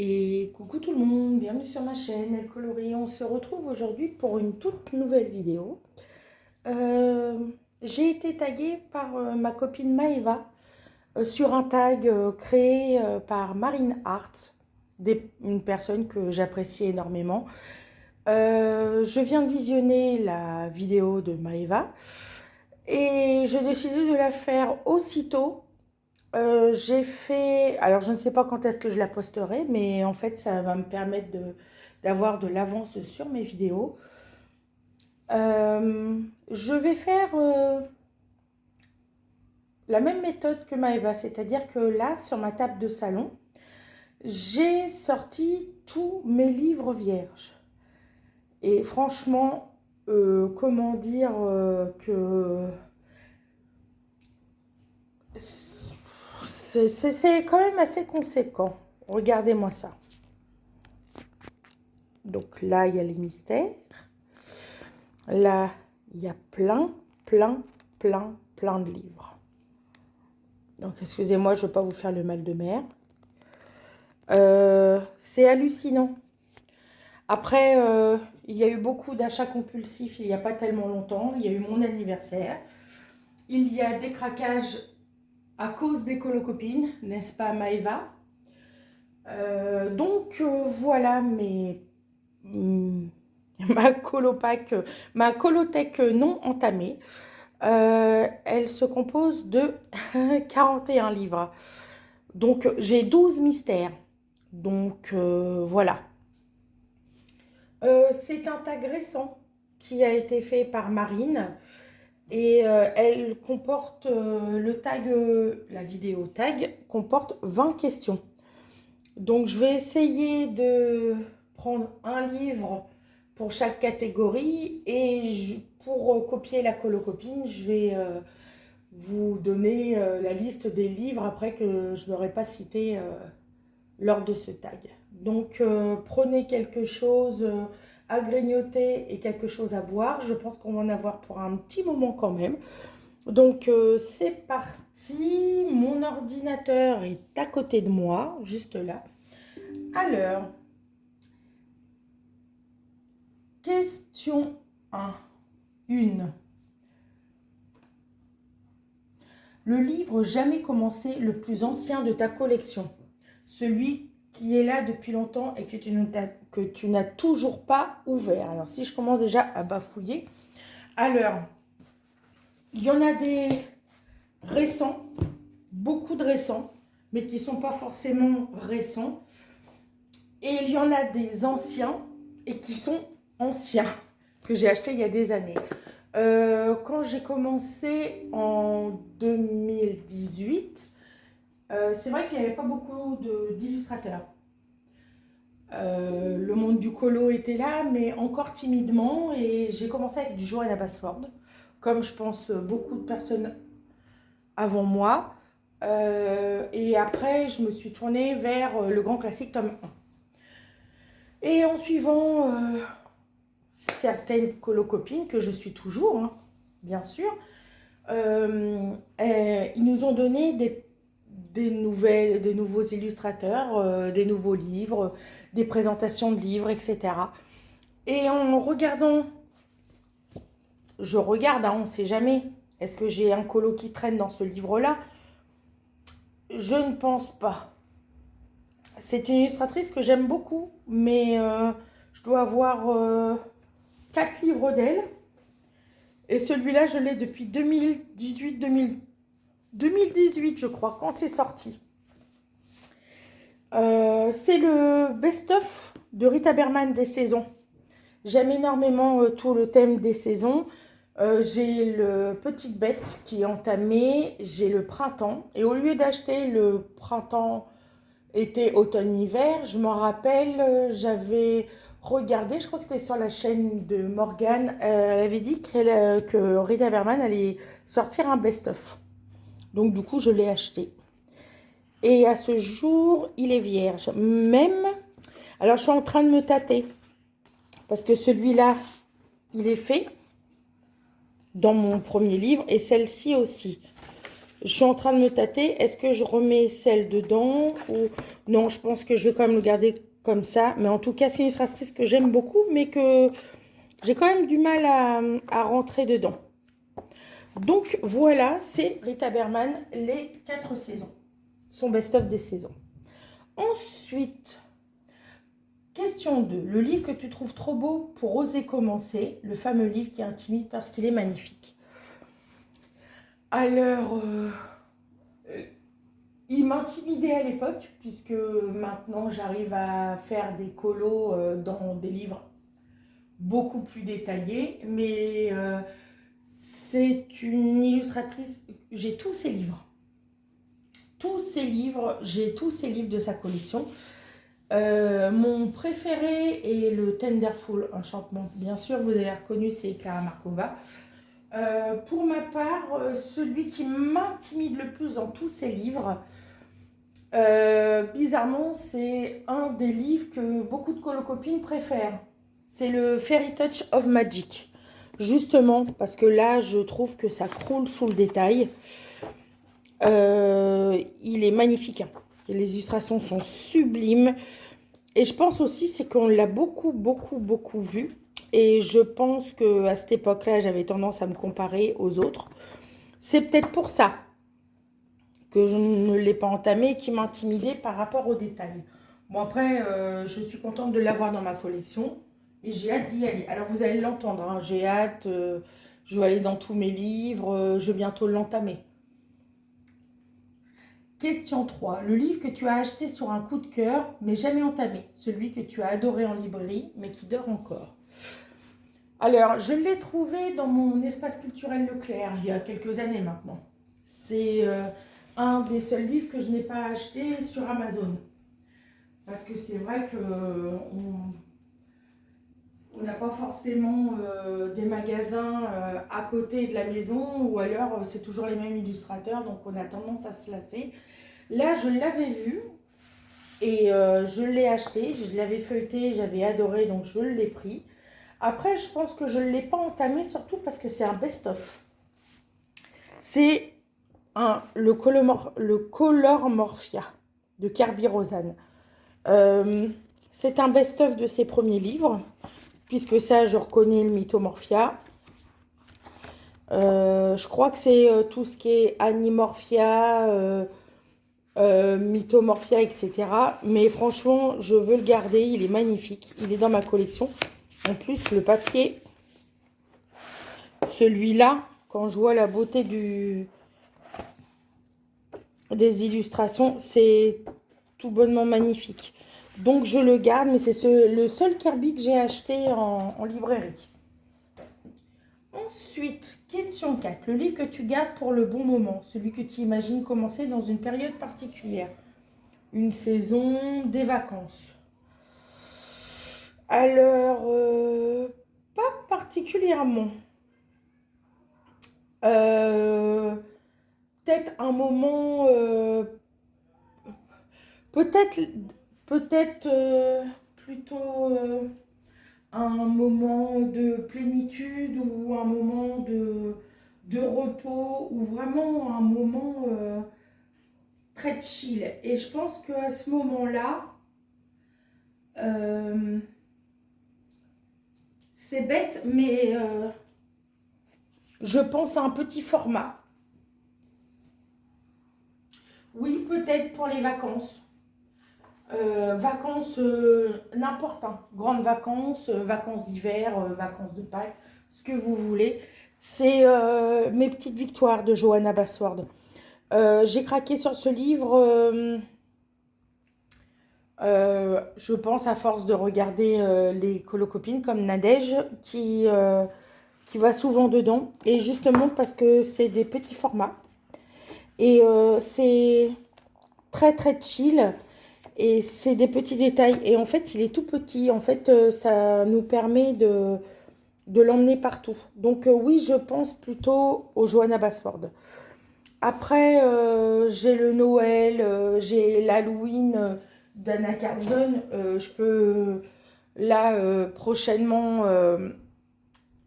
Et coucou tout le monde, bienvenue sur ma chaîne Elle Colorie. On se retrouve aujourd'hui pour une toute nouvelle vidéo. Euh, j'ai été taguée par ma copine Maëva sur un tag créé par Marine Hart, une personne que j'apprécie énormément. Je viens de visionner la vidéo de Maëva et j'ai décidé de la faire aussitôt. J'ai fait, alors je ne sais pas quand est-ce que je la posterai, mais en fait ça va me permettre d'avoir de l'avance sur mes vidéos. Je vais faire la même méthode que Maëva, c'est-à-dire que là, sur ma table de salon, j'ai sorti tous mes livres vierges. Et franchement, comment dire que c'est quand même assez conséquent. Regardez-moi ça. Donc là, il y a les mystères. Là, il y a plein de livres. Donc, excusez-moi, je ne veux pas vous faire le mal de mer. C'est hallucinant. Après, il y a eu beaucoup d'achats compulsifs il n'y a pas tellement longtemps. Il y a eu mon anniversaire. Il y a des craquages à cause des colocopines, n'est-ce pas Maëva? Voilà, mais ma colothèque non entamée, elle se compose de 41 livres. Donc j'ai 12 mystères. Donc voilà. C'est un tag récent qui a été fait par Marine. Et elle comporte, la vidéo tag comporte 20 questions. Donc je vais essayer de prendre un livre pour chaque catégorie et pour copier la colocopine, je vais vous donner la liste des livres après que je n'aurai pas cité lors de ce tag. Donc prenez quelque chose à grignoter et quelque chose à boire. Je pense qu'on va en avoir pour un petit moment quand même. Donc c'est parti. Mon ordinateur est à côté de moi, juste là. Alors, question 1. Une. Le livre jamais commencé le plus ancien de ta collection. Celui qui est là depuis longtemps et que tu n'as toujours pas ouvert. Alors, si je commence déjà à bafouiller. Alors, il y en a des récents, beaucoup de récents, mais qui ne sont pas forcément récents. Et il y en a des anciens et qui sont anciens, que j'ai achetés il y a des années. Quand j'ai commencé en 2018, c'est vrai qu'il n'y avait pas beaucoup d'illustrateurs. Le monde du colo était là, mais encore timidement. Et j'ai commencé avec du Johanna Basford, comme je pense beaucoup de personnes avant moi. Et après, je me suis tournée vers le grand classique tome 1. Et en suivant certaines colocopines, que je suis toujours, hein, bien sûr, ils nous ont donné des nouveaux illustrateurs, des nouveaux livres, des présentations de livres, etc. Et en regardant, je regarde, hein, on ne sait jamais, est-ce que j'ai un colo qui traîne dans ce livre-là? Je ne pense pas. C'est une illustratrice que j'aime beaucoup, mais je dois avoir 4 livres d'elle. Et celui-là, je l'ai depuis 2018, je crois, quand c'est sorti. C'est le best-of de Rita Berman des saisons. J'aime énormément tout le thème des saisons. J'ai le Petite Bête qui est entamé, j'ai le printemps. Et au lieu d'acheter le printemps, été, automne, hiver, je m'en rappelle, j'avais regardé, je crois que c'était sur la chaîne de Morgane, elle avait dit que Rita Berman allait sortir un best-of. Donc du coup, je l'ai acheté. Et à ce jour, il est vierge. Même, alors je suis en train de me tâter, parce que celui-là, il est fait dans mon premier livre, et celle-ci aussi. Je suis en train de me tâter. Est-ce que je remets celle dedans ou non? Je pense que je vais quand même le garder comme ça. Mais en tout cas, c'est une illustratrice que j'aime beaucoup, mais que j'ai quand même du mal à rentrer dedans. Donc voilà, c'est Rita Berman, les 4 saisons. Son best-of des saisons. Ensuite, question 2. Le livre que tu trouves trop beau pour oser commencer. Le fameux livre qui intimide parce qu'il est magnifique. Alors, il m'intimidait à l'époque, puisque maintenant j'arrive à faire des colos dans des livres beaucoup plus détaillés. Mais c'est une illustratrice. J'ai tous ses livres. J'ai tous ses livres de sa collection. Mon préféré est le Tenderful Enchantement. Bien sûr, vous avez reconnu, c'est Clara Markova. Pour ma part, celui qui m'intimide le plus dans tous ces livres, bizarrement, c'est un des livres que beaucoup de colocopines préfèrent. C'est le Fairy Touch of Magic. Justement, parce que là, je trouve que ça croule sous le détail. Il est magnifique. Hein. Les illustrations sont sublimes. Et je pense aussi, c'est qu'on l'a beaucoup vu. Et je pense qu'à cette époque-là, j'avais tendance à me comparer aux autres. C'est peut-être pour ça que je ne l'ai pas entamé et qui m'intimidait par rapport aux détails. Bon, après, je suis contente de l'avoir dans ma collection et j'ai hâte d'y aller. Alors, vous allez l'entendre, hein, j'ai hâte, je vais aller dans tous mes livres, je vais bientôt l'entamer. Question 3. Le livre que tu as acheté sur un coup de cœur, mais jamais entamé. Celui que tu as adoré en librairie, mais qui dort encore. Alors, je l'ai trouvé dans mon espace culturel Leclerc, il y a quelques années maintenant. C'est un des seuls livres que je n'ai pas acheté sur Amazon. Parce que c'est vrai qu'on n'a pas forcément des magasins à côté de la maison, ou alors c'est toujours les mêmes illustrateurs, donc on a tendance à se lasser. Là, je l'avais vu et je l'ai acheté, je l'avais feuilleté, j'avais adoré, donc je l'ai pris. Après, je pense que je ne l'ai pas entamé, surtout parce que c'est un best-of. C'est le Color Morphia de Kerby Rosan. C'est un best-of de ses premiers livres, puisque ça, je reconnais le Mythomorphia. Je crois que c'est tout ce qui est Animorphia, Mythomorphia, etc. Mais franchement, je veux le garder, il est magnifique. Il est dans ma collection. En plus, le papier, celui-là, quand je vois la beauté des illustrations, c'est tout bonnement magnifique. Donc, je le garde, mais c'est le seul Kerby que j'ai acheté en librairie. Ensuite, question 4. Le livre que tu gardes pour le bon moment, celui que tu imagines commencer dans une période particulière. Une saison, des vacances. Alors, pas particulièrement. Peut-être un moment, peut-être plutôt un moment de plénitude ou un moment de repos ou vraiment un moment très chill. Et je pense qu'à ce moment-là, c'est bête, mais je pense à un petit format. Oui, peut-être pour les vacances. Vacances, n'importe, hein. Grandes vacances, vacances d'hiver, vacances de Pâques, ce que vous voulez. C'est Mes petites victoires de Johanna Basword. J'ai craqué sur ce livre, je pense à force de regarder les colocopines comme Nadège qui va souvent dedans. Et justement parce que c'est des petits formats. Et c'est très chill. Et c'est des petits détails. Et en fait, il est tout petit. En fait, ça nous permet de l'emmener partout. Donc oui, je pense plutôt au Johanna Basford. Après, j'ai le Noël, j'ai l'Halloween d'Anna Carlson. Je peux, là, prochainement,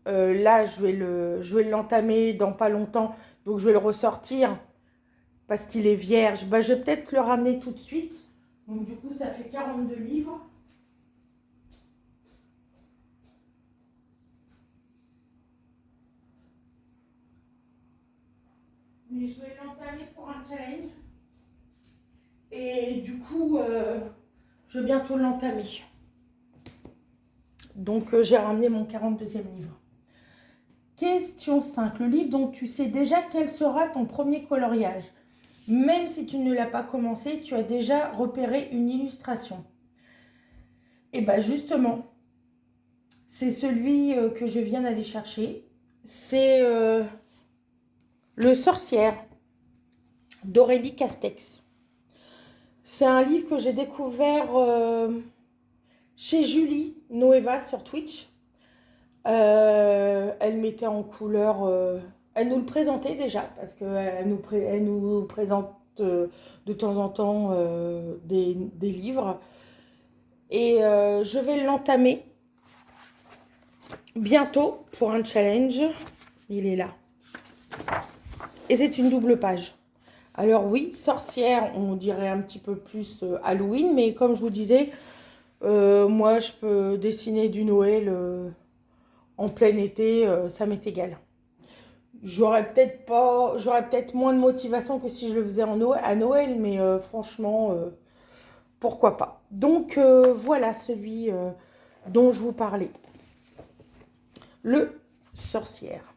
là, je vais l'entamer dans pas longtemps. Donc, je vais le ressortir. parce qu'il est vierge. Bah, je vais peut-être le ramener tout de suite. Donc du coup, ça fait 42 livres. Mais je vais l'entamer pour un challenge. Et du coup, je vais bientôt l'entamer. Donc, j'ai ramené mon 42e livre. Question 5. Le livre dont tu sais déjà quel sera ton premier coloriage. Même si tu ne l'as pas commencé, tu as déjà repéré une illustration. Et bien justement, c'est celui que je viens d'aller chercher. C'est Le Sorcière d'Aurélie Castex. C'est un livre que j'ai découvert chez Julie Noeva sur Twitch. Elle mettait en couleur, elle nous le présentait déjà, parce qu'elle nous présente de temps en temps des livres. Et je vais l'entamer bientôt pour un challenge. Il est là. Et c'est une double page. Alors oui, sorcière, on dirait un petit peu plus Halloween, mais comme je vous disais, moi je peux dessiner du Noël en plein été, ça m'est égal. J'aurais peut-être moins de motivation que si je le faisais à Noël, mais franchement, pourquoi pas. Donc voilà celui dont je vous parlais. Le Sorcière.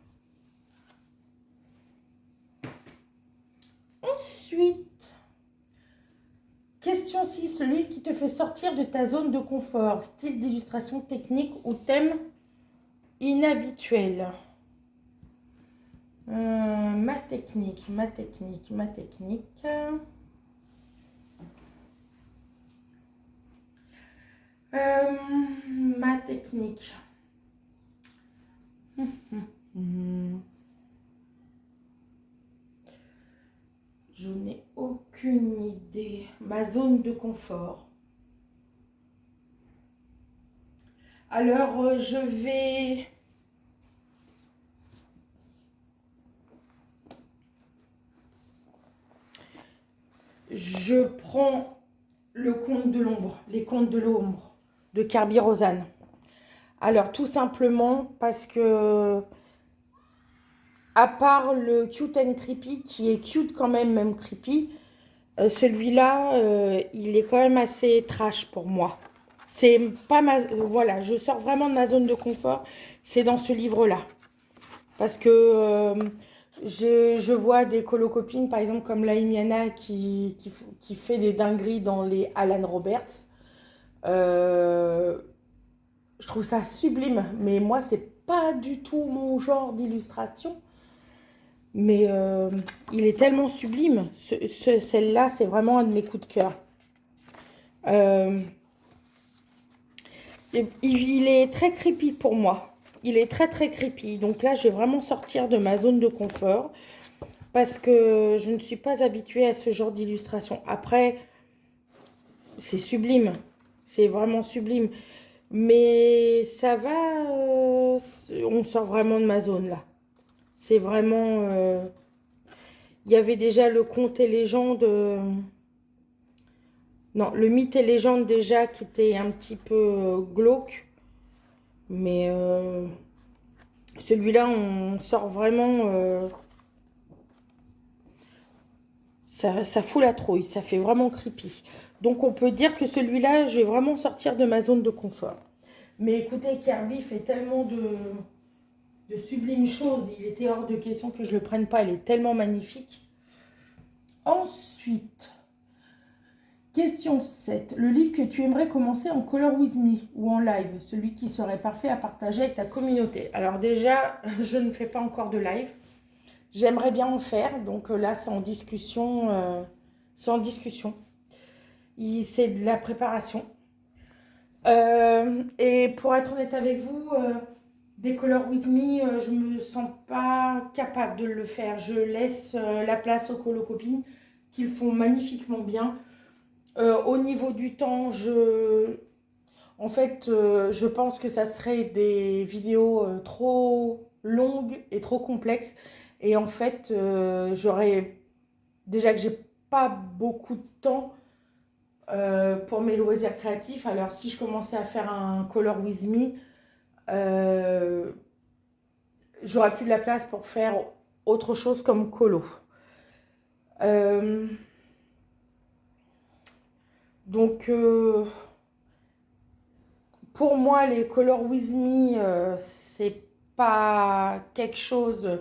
Ensuite, question 6. Le livre qui te fait sortir de ta zone de confort. Style d'illustration technique ou thème inhabituel. Ma technique. Ma technique. Je n'ai aucune idée. Ma zone de confort. Alors, je prends le conte de l'ombre, les contes de l'ombre de Kerby Rosanes. Alors, tout simplement parce que, à part le cute and creepy, qui est cute quand même creepy, celui-là, il est quand même assez trash pour moi. C'est pas voilà, je sors vraiment de ma zone de confort, c'est dans ce livre-là. Parce que je vois des colocopines, par exemple comme Laimiana, qui fait des dingueries dans les Alan Roberts. Euh, je trouve ça sublime, mais moi, c'est pas du tout mon genre d'illustration. Mais il est tellement sublime. Celle-là, c'est vraiment un de mes coups de cœur. Il est très creepy pour moi. Il est très très creepy. Donc là, je vais vraiment sortir de ma zone de confort parce que je ne suis pas habituée à ce genre d'illustration. Après, c'est sublime. C'est vraiment sublime. Mais ça va, on sort vraiment de ma zone là. C'est vraiment... il y avait déjà le conte et légende... non, le mythe et légende déjà qui était un petit peu glauque. Mais celui-là, on sort vraiment... ça fout la trouille, ça fait vraiment creepy. Donc on peut dire que celui-là, je vais vraiment sortir de ma zone de confort. Mais écoutez, Kerby fait tellement de sublimes choses. Il était hors de question que je ne le prenne pas. Elle est tellement magnifique. Ensuite, question 7. Le livre que tu aimerais commencer en Color With Me ou en live. Celui qui serait parfait à partager avec ta communauté. Alors déjà, je ne fais pas encore de live. J'aimerais bien en faire. Donc là, c'est en discussion. C'est en discussion. C'est de la préparation. Et pour être honnête avec vous, des Color With Me, je me sens pas capable de le faire. Je laisse la place aux colocopines qui le font magnifiquement bien. Au niveau du temps, en fait, je pense que ça serait des vidéos trop longues et trop complexes. Et en fait, j'aurais déjà que j'ai pas beaucoup de temps pour mes loisirs créatifs. Alors si je commençais à faire un Color With Me, euh, j'aurais plus de la place pour faire autre chose comme colo. Euh, donc pour moi, les Color With Me, c'est pas quelque chose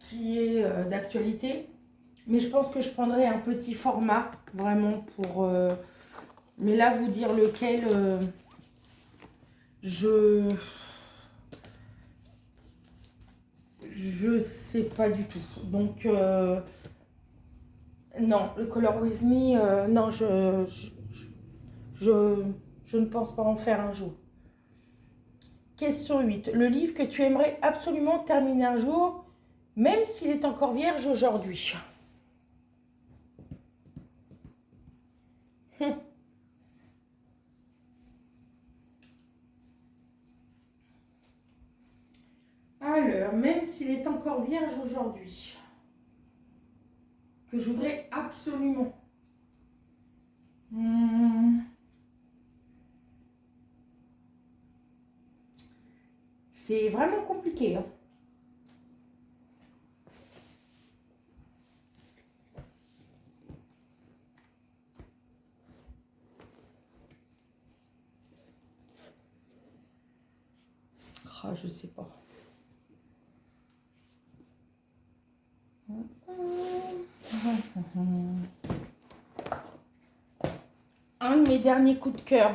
qui est d'actualité. Mais je pense que je prendrai un petit format, vraiment, pour... mais là, vous dire lequel, je... Je sais pas du tout. Donc, non, le Color With Me, non, je, je ne pense pas en faire un jour. Question 8. Le livre que tu aimerais absolument terminer un jour, même s'il est encore vierge aujourd'hui. Alors, même s'il est encore vierge aujourd'hui, que je voudrais absolument. C'est vraiment compliqué, hein. Ah, je sais pas. Un de mes derniers coups de cœur.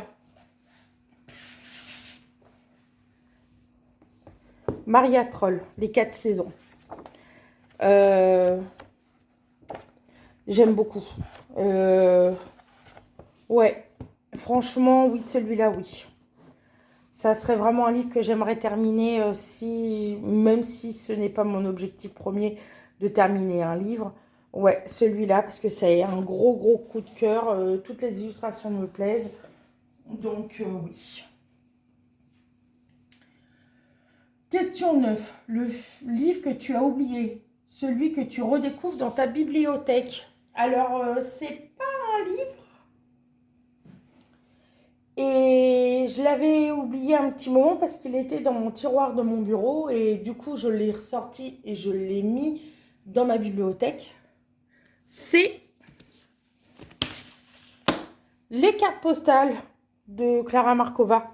Maria Troll, les 4 saisons. J'aime beaucoup. Ouais, franchement, oui, celui-là, oui. Ça serait vraiment un livre que j'aimerais terminer, même si ce n'est pas mon objectif premier de terminer un livre. Ouais, celui-là, parce que c'est un gros, gros coup de cœur. Toutes les illustrations me plaisent. Donc, oui. Question 9. Le livre que tu as oublié, celui que tu redécouvres dans ta bibliothèque. Alors, c'est pas un livre. Et je l'avais oublié un petit moment parce qu'il était dans mon tiroir de mon bureau. Et du coup, je l'ai ressorti et je l'ai mis dans ma bibliothèque. C'est les cartes postales de Clara Markova.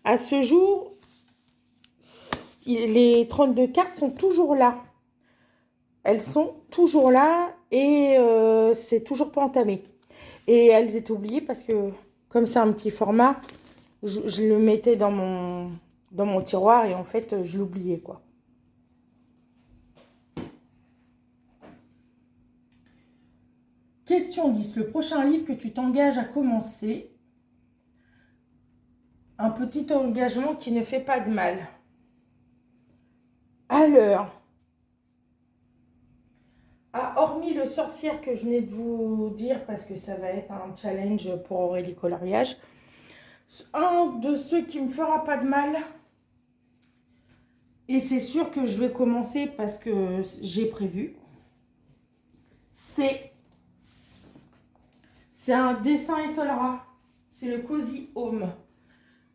À ce jour, les 32 cartes sont toujours là. Elles sont toujours là et c'est toujours pas entamé. Et elles étaient oubliées parce que, comme c'est un petit format, je le mettais dans mon tiroir et en fait, je l'oubliais, quoi. Question 10. Le prochain livre que tu t'engages à commencer, un petit engagement qui ne fait pas de mal. Alors, hormis le sorcière que je venais de vous dire, parce que ça va être un challenge pour Aurélie Coloriage, un de ceux qui me fera pas de mal, et c'est sûr que je vais commencer parce que j'ai prévu, c'est un dessin étonnera. C'est le Cozy Home.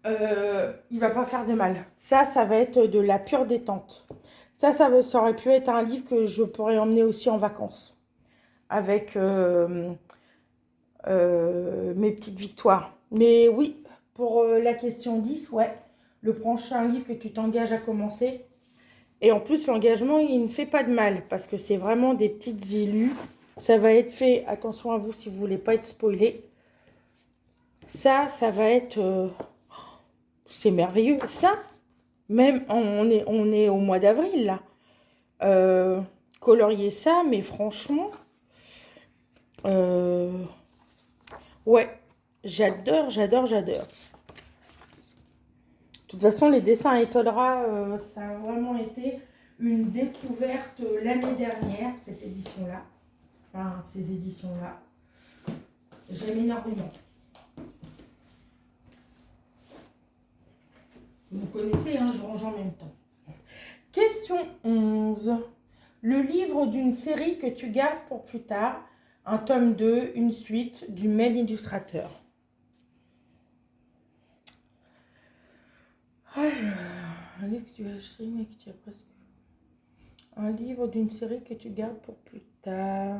Il va pas faire de mal. Ça va être de la pure détente. Ça aurait pu être un livre que je pourrais emmener aussi en vacances. Avec mes petites victoires. Mais oui, pour la question 10, ouais. Le prochain livre que tu t'engages à commencer. Et en plus, l'engagement, il ne fait pas de mal. Parce que c'est vraiment des petites illus. Ça va être fait, attention à vous si vous voulez pas être spoilé. Ça va être... c'est merveilleux. Ça, même, on est au mois d'avril, là. Colorier ça, mais franchement... ouais, j'adore, j'adore, j'adore. De toute façon, les dessins étonnera, ça a vraiment été une découverte l'année dernière, cette édition-là. Enfin, ces éditions-là. J'aime énormément. Vous connaissez, hein, je range en même temps. Question 11. Le livre d'une série que tu gardes pour plus tard, un tome 2, une suite du même illustrateur. Alors, un livre que tu as acheté mais que tu as presque... Un livre d'une série que tu gardes pour plus tard.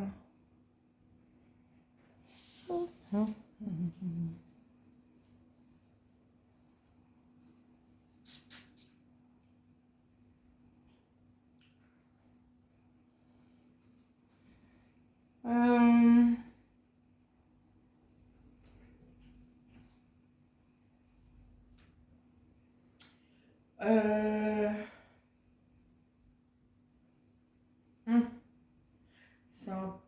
Euh, euh, hum, c'est un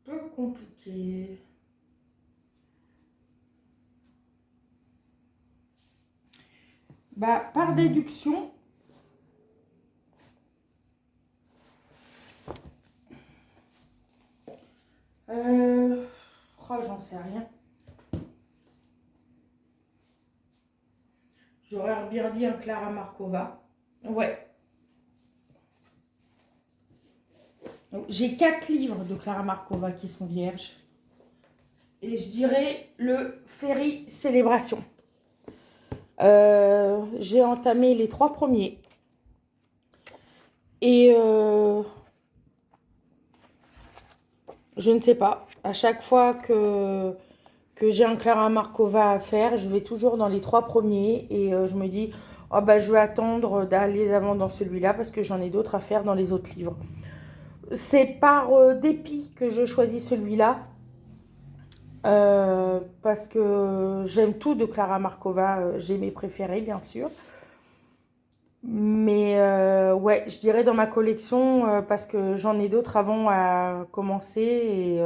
peu compliqué. Bah, par déduction, oh, j'en sais rien. J'aurais bien dit un Clara Markova. Ouais. J'ai 4 livres de Clara Markova qui sont vierges. Et je dirais le Ferry Célébration. J'ai entamé les 3 premiers. Et je ne sais pas. À chaque fois que j'ai un Clara Markova à faire, je vais toujours dans les 3 premiers. Et je me dis, oh bah, je vais attendre d'aller d'avant dans celui-là parce que j'en ai d'autres à faire dans les autres livres. C'est par dépit que je choisis celui-là. Parce que j'aime tout de Clara Markova. J'ai mes préférés, bien sûr. Mais ouais, je dirais dans ma collection parce que j'en ai d'autres avant à commencer et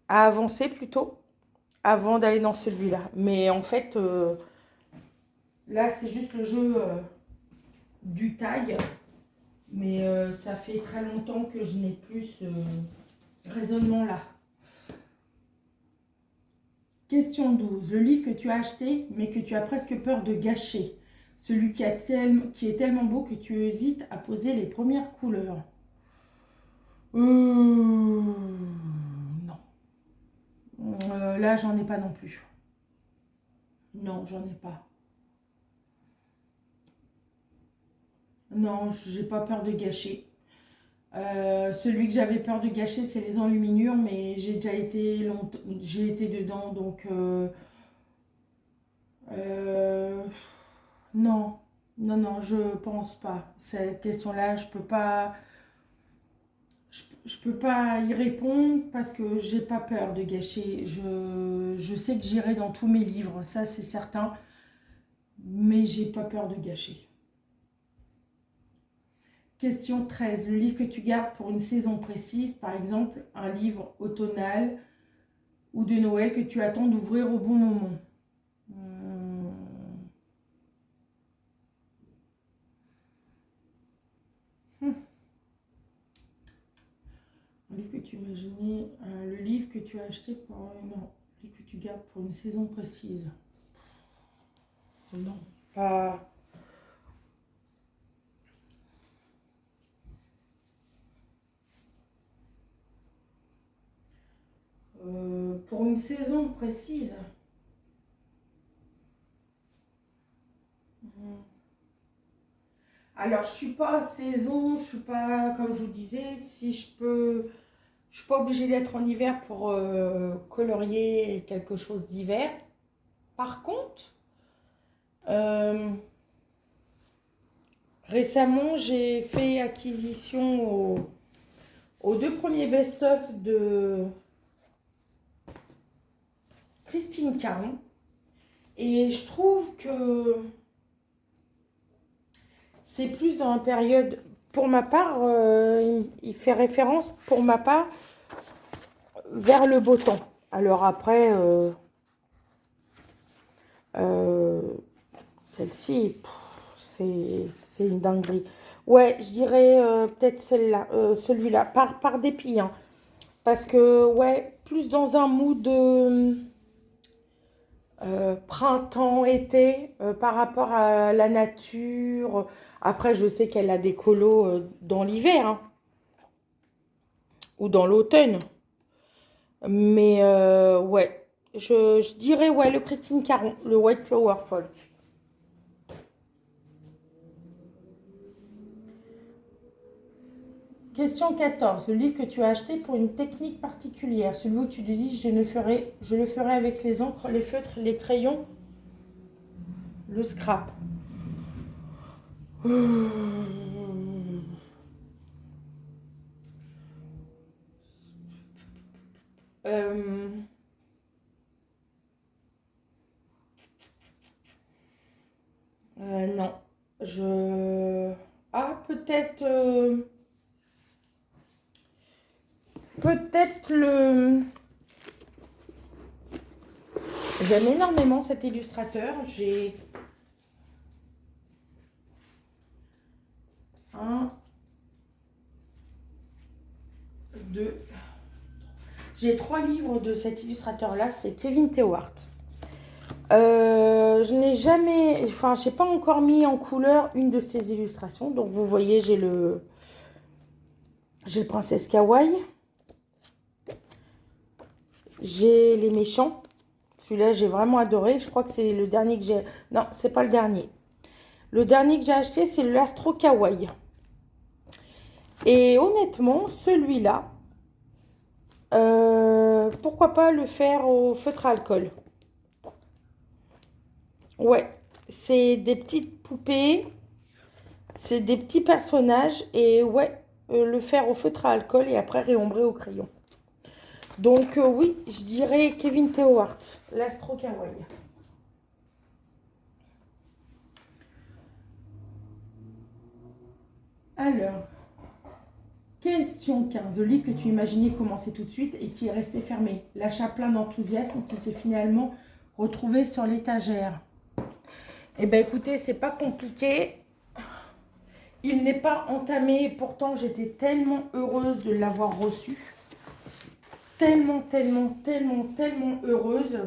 à avancer plutôt avant d'aller dans celui-là. Mais en fait, là, c'est juste le jeu du tag. Mais ça fait très longtemps que je n'ai plus ce raisonnement là. Question 12. Le livre que tu as acheté, mais que tu as presque peur de gâcher. Celui qui est tellement beau que tu hésites à poser les premières couleurs. Non. Là, j'en ai pas non plus. Non, j'en ai pas. Non, j'ai pas peur de gâcher. Celui que j'avais peur de gâcher, c'est les enluminures, mais j'ai déjà été longtemps, j'ai été dedans, donc euh, non, non, je pense pas. Cette question-là, je peux pas y répondre parce que j'ai pas peur de gâcher. Je sais que j'irai dans tous mes livres, ça c'est certain, mais j'ai pas peur de gâcher. Question 13. Le livre que tu gardes pour une saison précise, par exemple un livre automnal ou de Noël que tu attends d'ouvrir au bon moment. Hmm. Hmm. Un livre que tu imaginais, le livre que tu as acheté pour... non, le livre que tu gardes pour une saison précise. Non, pas... pour une saison précise. Hmm. Alors, je suis pas saison, je suis pas, comme je vous disais, si je peux, je suis pas obligée d'être en hiver pour colorier quelque chose d'hiver. Par contre, euh, récemment, j'ai fait acquisition aux 2 premiers best-of de Christine Caron. Et je trouve que c'est plus dans la période, pour ma part, il fait référence, pour ma part, vers le beau temps. Alors après, euh, celle-ci, c'est une dinguerie. Ouais, je dirais peut-être celle-là, celui-là, par dépit, hein. Parce que, ouais, plus dans un mood printemps, été, par rapport à la nature. Après, je sais qu'elle a des colos dans l'hiver, hein, ou dans l'automne. Mais ouais, je dirais ouais, le Christine Caron, le White Flower Folk. Question 14. Le livre que tu as acheté pour une technique particulière. Celui où tu te dis je le ferai avec les encres, les feutres, les crayons, le scrap. Euh, non. Je... Ah, peut-être le... J'aime énormément cet illustrateur. J'ai un, deux... J'ai 3 livres de cet illustrateur-là. C'est Kevin Tewart. Je n'ai jamais... Enfin, j'ai pas encore mis en couleur une de ses illustrations. Donc, vous voyez, j'ai le Princesse Kawaii. J'ai Les Méchants. Celui-là, j'ai vraiment adoré. Je crois que c'est le dernier que j'ai... Non, c'est pas le dernier. Le dernier que j'ai acheté, c'est l'Astro Kawaii. Et honnêtement, celui-là, pourquoi pas le faire au feutre à alcool? Ouais, c'est des petites poupées, c'est des petits personnages. Et ouais, le faire au feutre à alcool et après réombrer au crayon. Donc oui, je dirais Kevin Tewart, l'Astro Kawaii. Alors, question 15. Le livre que tu imaginais commencer tout de suite et qui est resté fermé. L'achat plein d'enthousiasme qui s'est finalement retrouvé sur l'étagère. Eh bien écoutez, c'est pas compliqué. Il n'est pas entamé. Pourtant, j'étais tellement heureuse de l'avoir reçu. Tellement, tellement, tellement, tellement heureuse.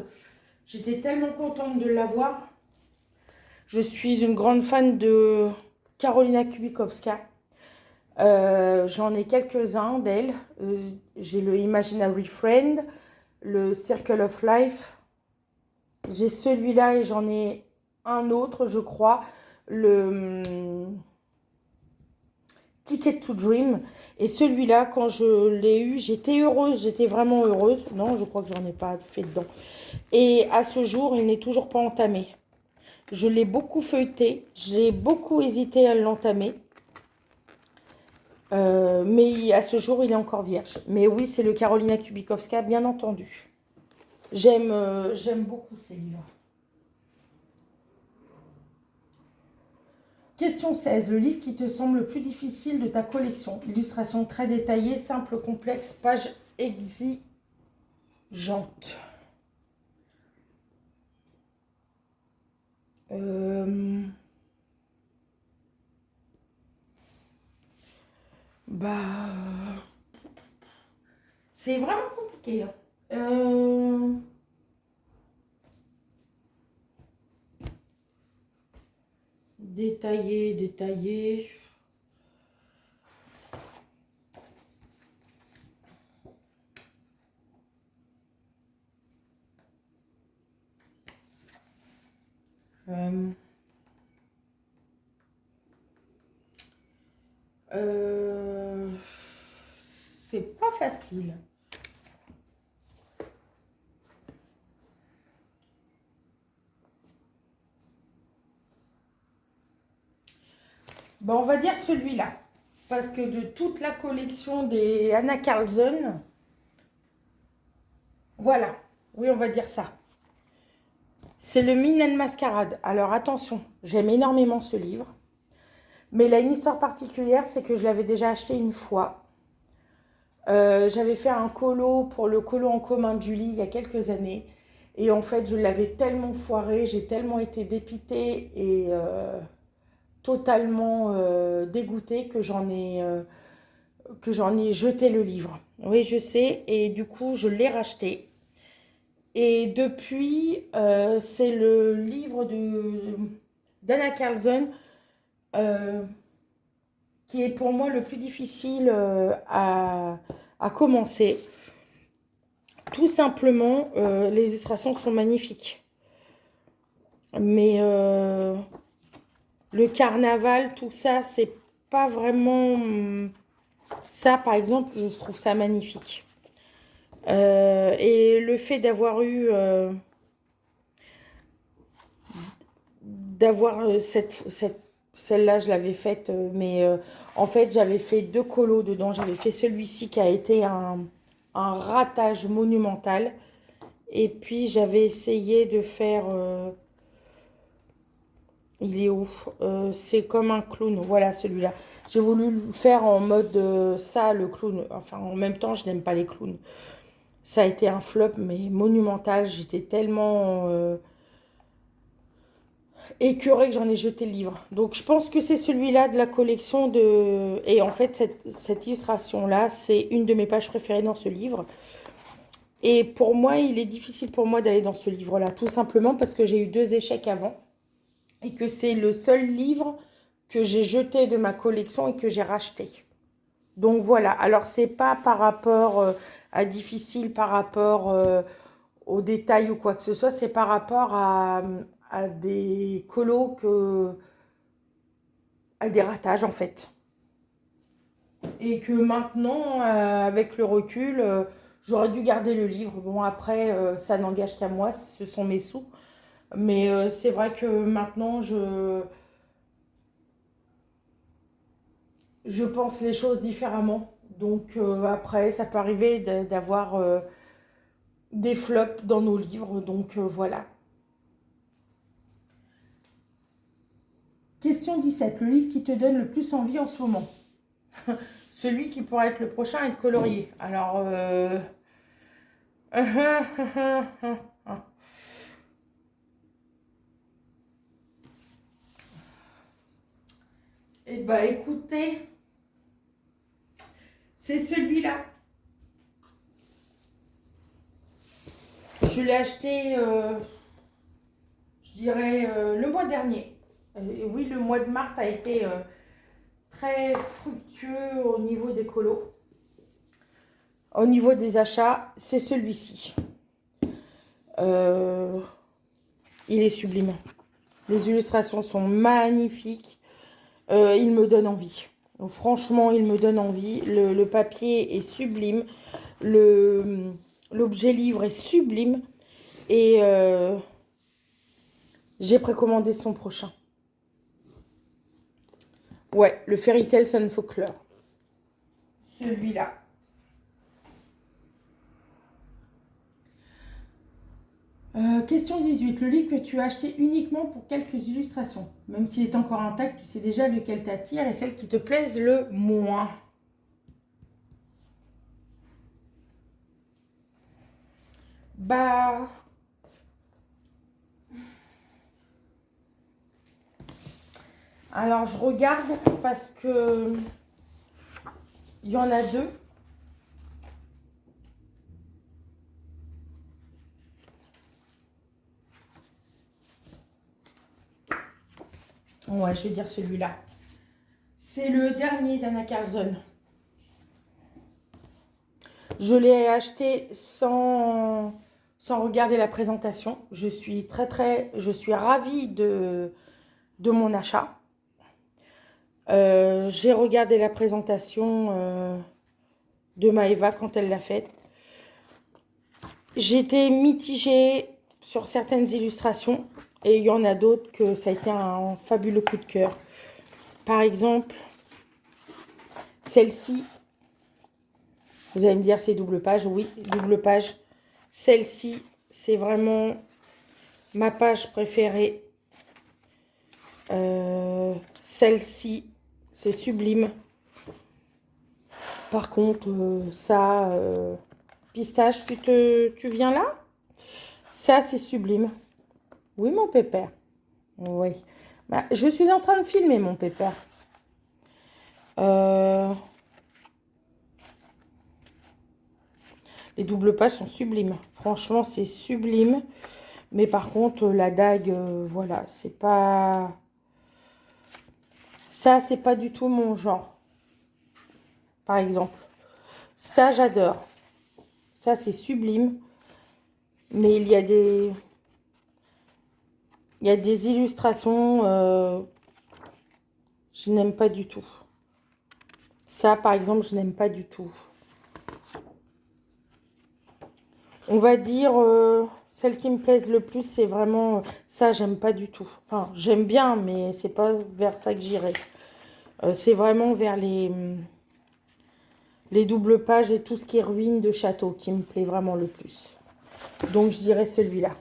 J'étais tellement contente de l'avoir. Je suis une grande fan de Karolina Kubikowska. J'en ai quelques-uns d'elle. J'ai le Imaginary Friend, le Circle of Life. J'ai celui-là et j'en ai un autre, je crois, le Ticket to Dream. Et celui-là, quand je l'ai eu, j'étais heureuse, j'étais vraiment heureuse. Non, je crois que j'en ai pas fait dedans. Et à ce jour, il n'est toujours pas entamé. Je l'ai beaucoup feuilleté, j'ai beaucoup hésité à l'entamer. Mais à ce jour, il est encore vierge. Mais oui, c'est le Karolina Kubikowska, bien entendu. J'aime beaucoup ces livres. Question 16. Le livre qui te semble le plus difficile de ta collection. Illustration très détaillée, simple, complexe, page exigeante. Bah, c'est vraiment compliqué, hein. Détaillé, détaillé. Euh, euh, c'est pas facile. Bon, on va dire celui-là. Parce que de toute la collection des Anna Carlson, voilà. Oui, on va dire ça. C'est le Mine Mascarade. Alors attention, j'aime énormément ce livre. Mais il a une histoire particulière, c'est que je l'avais déjà acheté une fois. J'avais fait un colo pour le colo en commun de Julie il y a quelques années. Et en fait, je l'avais tellement foiré, j'ai tellement été dépitée et totalement dégoûtée que j'en ai jeté le livre. Oui, je sais. Et du coup, je l'ai racheté. Et depuis, c'est le livre d'Anna Carlson euh, qui est pour moi le plus difficile à commencer. Tout simplement, les illustrations sont magnifiques. Mais le carnaval, tout ça, c'est pas vraiment... Ça, par exemple, je trouve ça magnifique. Et le fait d'avoir celle-là, je l'avais faite, mais en fait, j'avais fait deux colos dedans. J'avais fait celui-ci qui a été un ratage monumental. Et puis, j'avais essayé de faire... il est où? C'est comme un clown. Voilà, celui-là. J'ai voulu le faire en mode ça, le clown. Enfin, en même temps, je n'aime pas les clowns. Ça a été un flop, mais monumental. J'étais tellement écœurée que j'en ai jeté le livre. Donc, je pense que c'est celui-là de la collection de... Et en fait, cette illustration-là, c'est une de mes pages préférées dans ce livre. Et pour moi, il est difficile pour moi d'aller dans ce livre-là, tout simplement parce que j'ai eu 2 échecs avant. Et que c'est le seul livre que j'ai jeté de ma collection et que j'ai racheté. Donc voilà, alors c'est pas par rapport à difficile, par rapport aux détails ou quoi que ce soit, c'est par rapport à des colos, à des ratages en fait. Et que maintenant, avec le recul, j'aurais dû garder le livre. Bon après, ça n'engage qu'à moi, ce sont mes sous. Mais c'est vrai que maintenant, je pense les choses différemment. Donc après, ça peut arriver d'avoir des flops dans nos livres. Donc voilà. Question 17. Le livre qui te donne le plus envie en ce moment? Celui qui pourrait être le prochain à être colorié. Alors... Eh ben écoutez, c'est celui-là. Je l'ai acheté, je dirais, le mois dernier. Et oui, le mois de mars a été très fructueux au niveau des colos. Au niveau des achats, c'est celui-ci. Euh, il est sublime. Les illustrations sont magnifiques. Il me donne envie. Donc, franchement, il me donne envie. Le papier est sublime. L'objet livre est sublime. Et j'ai précommandé son prochain. Ouais, le Fairy Tale Sun Folklore. Celui-là. Question 18. Le livre que tu as acheté uniquement pour quelques illustrations. Même s'il est encore intact, tu sais déjà lequel t'attire et celle qui te plaise le moins. Bah... Alors, je regarde parce que... Il y en a 2. Ouais, je vais dire celui-là. C'est le dernier d'Anna Carlson. Je l'ai acheté sans regarder la présentation. Je suis je suis ravie de mon achat. J'ai regardé la présentation de Maëva quand elle l'a faite. J'étais mitigée sur certaines illustrations et il y en a d'autres que ça a été un fabuleux coup de cœur. Par exemple, celle-ci, vous allez me dire c'est double page. Oui, double page. Celle-ci, c'est vraiment ma page préférée. Celle-ci, c'est sublime. Par contre, ça, pistache, tu viens là? Ça, c'est sublime. Oui, mon pépère. Oui. Bah, je suis en train de filmer, mon pépère. Les doubles pages sont sublimes. Franchement, c'est sublime. Mais par contre, la dague, voilà, c'est pas... Ça, c'est pas du tout mon genre, par exemple. Ça, j'adore. Ça, c'est sublime. Mais il y a des illustrations, je n'aime pas du tout. Ça, par exemple, je n'aime pas du tout. On va dire, celle qui me plaise le plus, c'est vraiment... ça, j'aime pas du tout. Enfin, j'aime bien, mais c'est pas vers ça que j'irai. C'est vraiment vers les doubles pages et tout ce qui est ruines de château qui me plaît vraiment le plus. Donc, je dirais celui-là.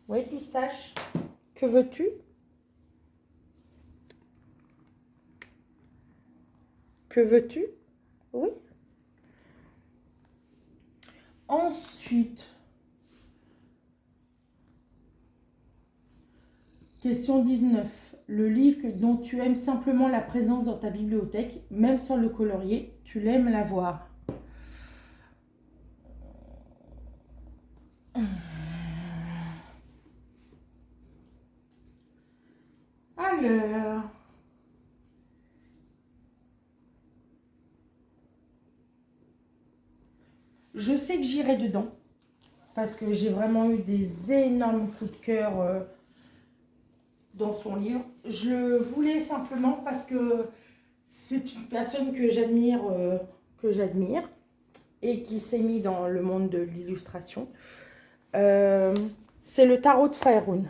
Oui, Pistache, que veux-tu? Que veux-tu? Oui. Ensuite, question 19. Le livre dont tu aimes simplement la présence dans ta bibliothèque, même sans le colorier, tu l'aimes la voir. Alors, je sais que j'irai dedans parce que j'ai vraiment eu des énormes coups de cœur dans son livre. Je le voulais simplement parce que c'est une personne que j'admire et qui s'est mis dans le monde de l'illustration. C'est le tarot de Faerun.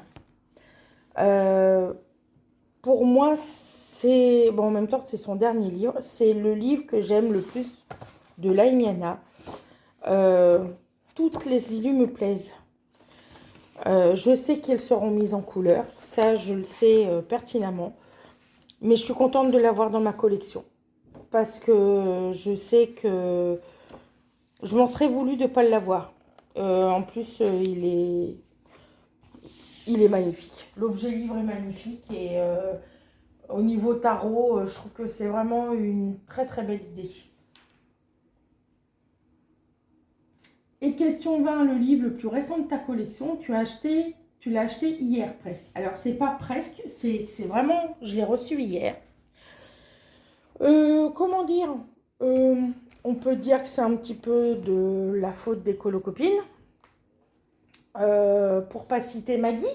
Pour moi, c'est... Bon, en même temps, c'est son dernier livre. C'est le livre que j'aime le plus de Laimiana. Toutes les illus me plaisent. Je sais qu'elles seront mises en couleur. Ça, je le sais pertinemment. Mais je suis contente de l'avoir dans ma collection. Parce que je sais que je m'en serais voulu de ne pas l'avoir. En plus, il est magnifique. L'objet livre est magnifique. Et au niveau tarot, je trouve que c'est vraiment une très très belle idée. Et question 20, le livre le plus récent de ta collection, tu l'as acheté hier presque. Alors c'est pas presque, c'est vraiment, je l'ai reçu hier. Comment dire, on peut dire que c'est un petit peu de la faute des colocopines. Pour pas citer Maggie.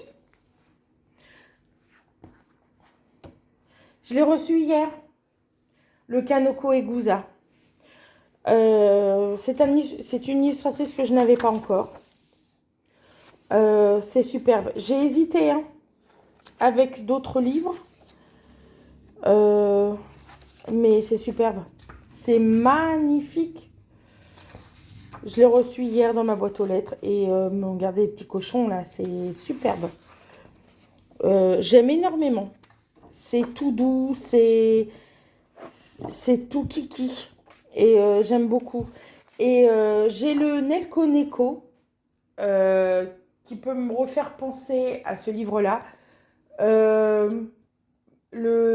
Je l'ai reçu hier, le Kanoko Egusa. C'est une illustratrice que je n'avais pas encore. C'est superbe. J'ai hésité hein, avec d'autres livres. Mais c'est superbe. C'est magnifique. Je l'ai reçu hier dans ma boîte aux lettres. Et regardez les petits cochons là, c'est superbe. J'aime énormément. C'est tout doux, c'est tout kiki. Et j'aime beaucoup. Et j'ai le Nelko Neko qui peut me refaire penser à ce livre-là. Le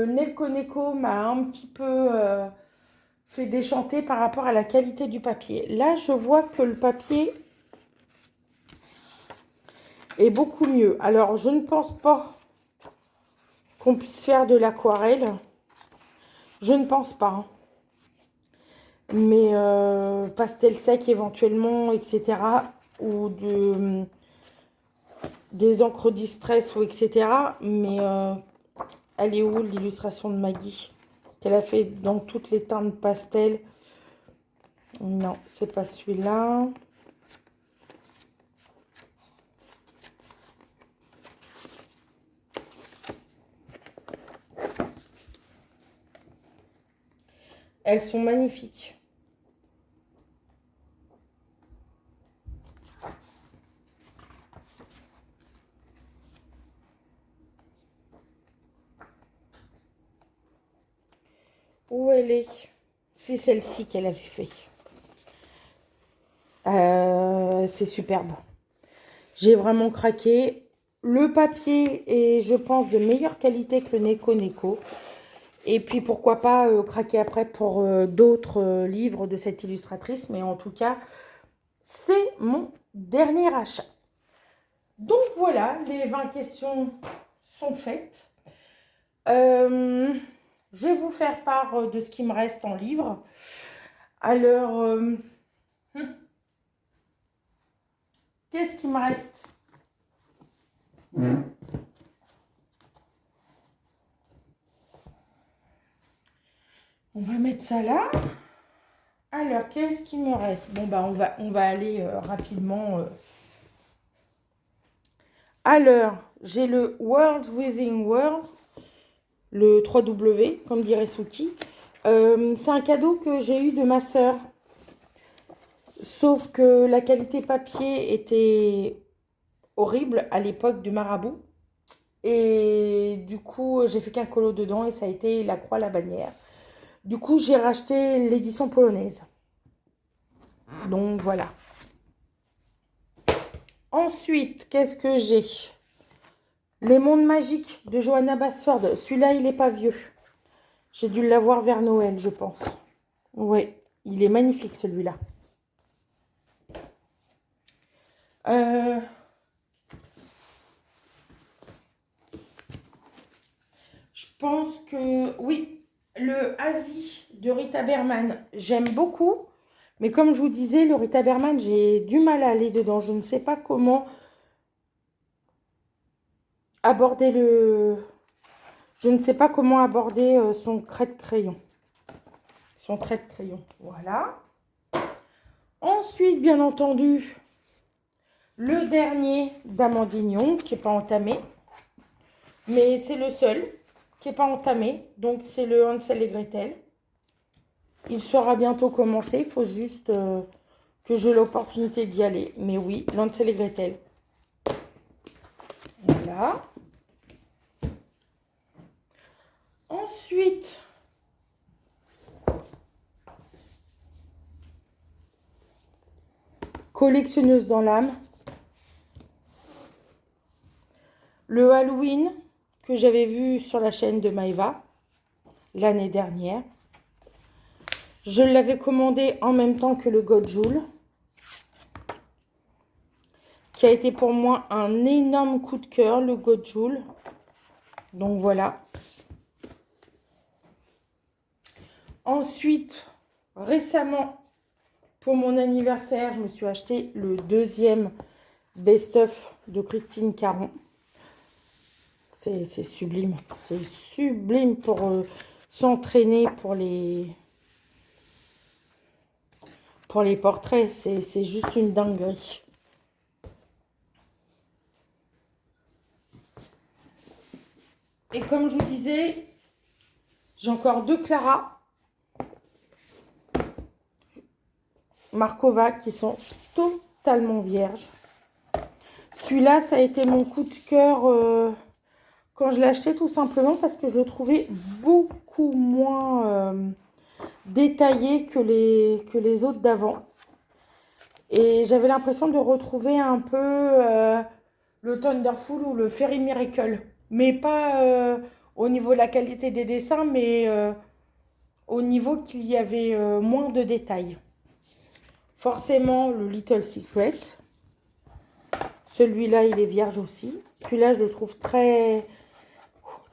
Nelko Neko m'a un petit peu fait déchanter par rapport à la qualité du papier. Là, je vois que le papier est beaucoup mieux. Alors, je ne pense pas qu'on puisse faire de l'aquarelle. Je ne pense pas. Hein. Mais pastel sec éventuellement, etc. Ou des encres distress ou etc. Mais elle est où l'illustration de Maggie qu'elle a fait dans toutes les teintes pastel? Non, c'est pas celui-là. Elles sont magnifiques. Où elle est? C'est celle-ci qu'elle avait fait. C'est superbe. J'ai vraiment craqué. Le papier est, je pense, de meilleure qualité que le Neko Neko. Et puis, pourquoi pas craquer après pour d'autres livres de cette illustratrice. Mais en tout cas, C'est mon dernier achat. Donc voilà, les 20 questions sont faites. Je vais vous faire part de ce qui me reste en livre. Alors, qu'est-ce qui me reste? On va mettre ça là. Alors, qu'est-ce qui me reste? Bon, bah, on va aller rapidement. Alors, j'ai le World Within World, le 3W, comme dirait Suki. C'est un cadeau que j'ai eu de ma sœur. Sauf que la qualité papier était horrible à l'époque du marabout. Et du coup, j'ai fait qu'un colo dedans et ça a été la croix, la bannière. Du coup, j'ai racheté l'édition polonaise. Donc voilà. Ensuite, qu'est-ce que j'ai? Les mondes magiques de Johanna Basford. Celui-là, il n'est pas vieux. J'ai dû l'avoir vers Noël, je pense. Oui, il est magnifique celui-là. Je pense que oui, le Asie de Rita Berman, j'aime beaucoup. Mais comme je vous disais, le Rita Berman, j'ai du mal à aller dedans. Je ne sais pas comment aborder Je ne sais pas comment aborder son trait de crayon. Son trait de crayon, voilà. Ensuite, bien entendu, le dernier d'Amandine Young, qui n'est pas entamé. Mais c'est le seul qui n'est pas entamé. Donc, c'est le Hansel et Gretel. Il sera bientôt commencé. Il faut juste que j'ai l'opportunité d'y aller. Mais oui, Hansel et Gretel. Voilà. Ensuite, collectionneuse dans l'âme. Le Halloween que j'avais vu sur la chaîne de Maëva l'année dernière. Je l'avais commandé en même temps que le Godjoul, qui a été pour moi un énorme coup de cœur, le Godjoul. Donc voilà. Ensuite, récemment, pour mon anniversaire, je me suis acheté le deuxième best-of de Christine Caron. C'est sublime. C'est sublime pour s'entraîner pour les portraits. C'est juste une dinguerie. Et comme je vous disais, j'ai encore deux Clara Markova qui sont totalement vierges. Celui-là, ça a été mon coup de cœur quand je l'ai acheté, tout simplement parce que je le trouvais beaucoup moins détaillé que les autres d'avant. Et j'avais l'impression de retrouver un peu le Thunderful ou le Fairy Miracle. Mais pas au niveau de la qualité des dessins, mais au niveau qu'il y avait moins de détails. Forcément, le Little Secret. Celui-là, il est vierge aussi. Celui-là, je le trouve très,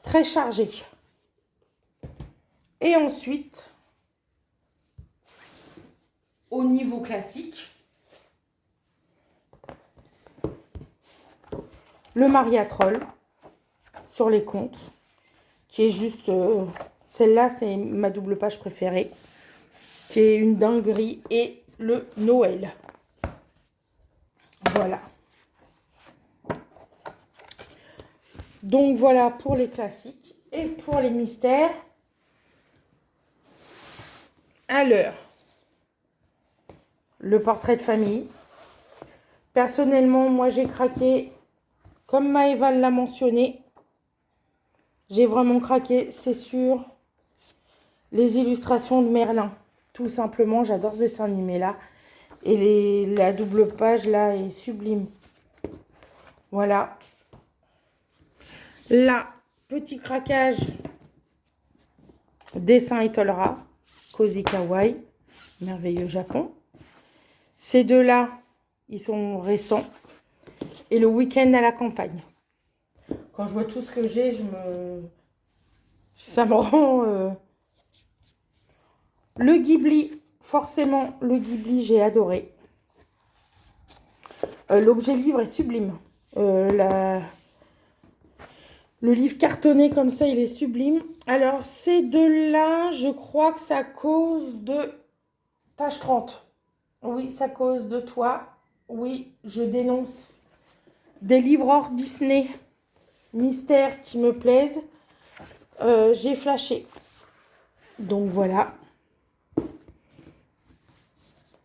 très chargé. Et ensuite, au niveau classique, le Maria Troll sur les contes, qui est juste... celle-là, c'est ma double page préférée, qui est une dinguerie, et le Noël. Voilà. Donc voilà pour les classiques. Et pour les mystères, alors, le portrait de famille. Personnellement, moi j'ai craqué, comme Maëva l'a mentionné, j'ai vraiment craqué, c'est sûr, les illustrations de Merlin. Tout simplement, j'adore ce dessin animé là. Et la double page là est sublime. Voilà. Là, petit craquage, dessin Etolra, Cozy Kawaii, merveilleux Japon. Ces deux-là, Ils sont récents. Et le week-end à la campagne. Quand je vois tout ce que j'ai, ça me rend... Le Ghibli, forcément, le Ghibli, j'ai adoré. L'objet livre est sublime. Le livre cartonné comme ça, il est sublime. Alors, ces deux-là, je crois que ça cause de page 30. Oui, ça cause de toi. Oui, je dénonce des livres hors Disney, mystères qui me plaisent. J'ai flashé. Donc voilà.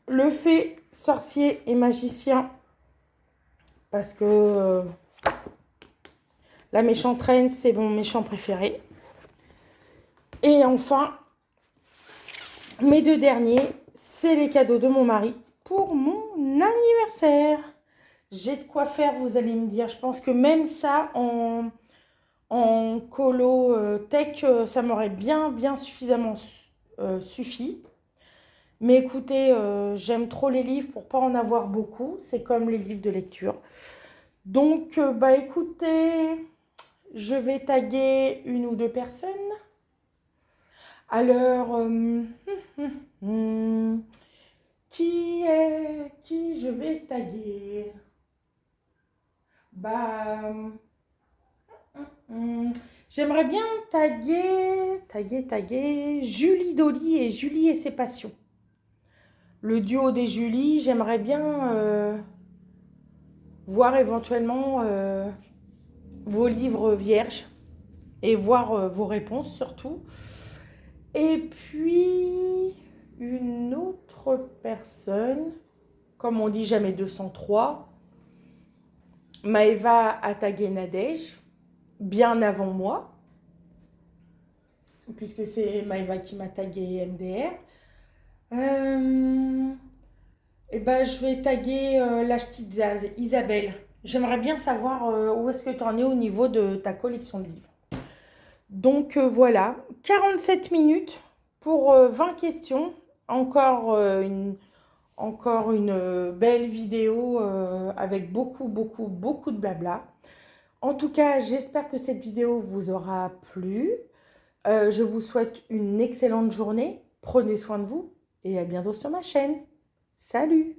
Le fée, sorcier et magicien. Parce que la méchante reine, c'est mon méchant préféré. Et enfin, mes deux derniers, c'est les cadeaux de mon mari pour mon anniversaire. J'ai de quoi faire, vous allez me dire. Je pense que même ça, en colo tech, ça m'aurait bien suffisamment suffi. Mais écoutez, j'aime trop les livres pour pas en avoir beaucoup. C'est comme les livres de lecture. Donc, bah écoutez, je vais taguer une ou deux personnes. Alors, qui je vais taguer? Bah, j'aimerais bien taguer Julie Dolly et Julie et ses passions. Le duo des Julie, j'aimerais bien voir éventuellement vos livres vierges et voir vos réponses surtout. Et puis, une autre personne, comme on dit jamais 203, Maëva a tagué Nadège, bien avant moi, puisque c'est Maëva qui m'a tagué MDR. Et ben, je vais taguer la petite Zaz, Isabelle. J'aimerais bien savoir où est-ce que tu en es au niveau de ta collection de livres. Donc voilà, 47 minutes pour 20 questions. Encore une belle vidéo avec beaucoup de blabla. En tout cas, j'espère que cette vidéo vous aura plu. Je vous souhaite une excellente journée. Prenez soin de vous et à bientôt sur ma chaîne. Salut!